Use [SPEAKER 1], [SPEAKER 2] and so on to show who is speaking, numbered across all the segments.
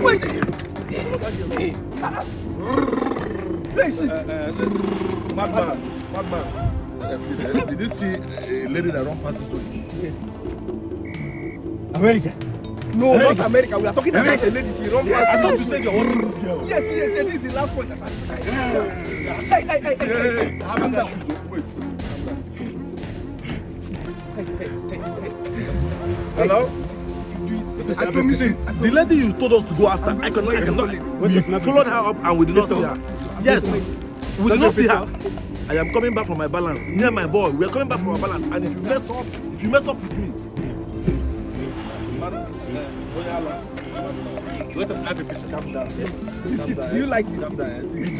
[SPEAKER 1] Where is it?
[SPEAKER 2] Madman. Please, did you see a lady that runs past this way?
[SPEAKER 1] Yes. America. No, not America. We are talking about a lady. She runs past.
[SPEAKER 2] I thought you said you're watching this girl.
[SPEAKER 1] Yes. This is the last point. Hey.
[SPEAKER 2] Calm down. Wait. Hello? I promise you, the lady you told us to go after, I cannot. We followed her up and we did not see her. Yes, we did not see her. I am coming back from my balance. Me and my boy, we are coming back from our balance. And if you mess up with me, let us have a picture. Calm down.
[SPEAKER 1] Do you like this?
[SPEAKER 2] Calm down. See,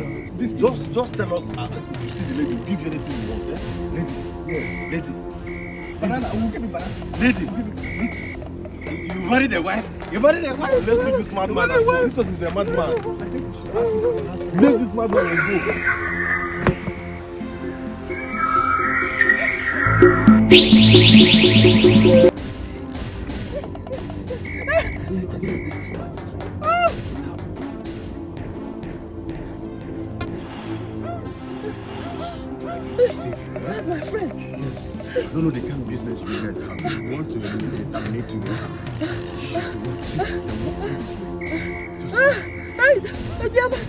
[SPEAKER 2] just tell us if you see the lady, give you anything you want. Lady. Yes. Lady.
[SPEAKER 1] Banana. We'll give you banana.
[SPEAKER 2] Lady.
[SPEAKER 1] You married a wife?
[SPEAKER 2] Let's leave this madman. This person is a madman.
[SPEAKER 1] I think we should ask him for the last one.
[SPEAKER 2] Leave this madman and go.
[SPEAKER 1] That's my friend.
[SPEAKER 2] Yes. I don't know the kind of business you guys have. You want to eliminate, I need to know.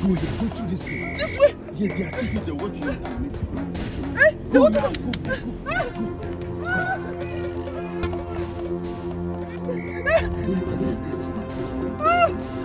[SPEAKER 2] Go, yeah, go through this place.
[SPEAKER 1] This way.
[SPEAKER 2] Yeah, they are teaching the what you need to.
[SPEAKER 1] Hey,
[SPEAKER 2] Go
[SPEAKER 1] now.
[SPEAKER 2] now, go.
[SPEAKER 1] Ah!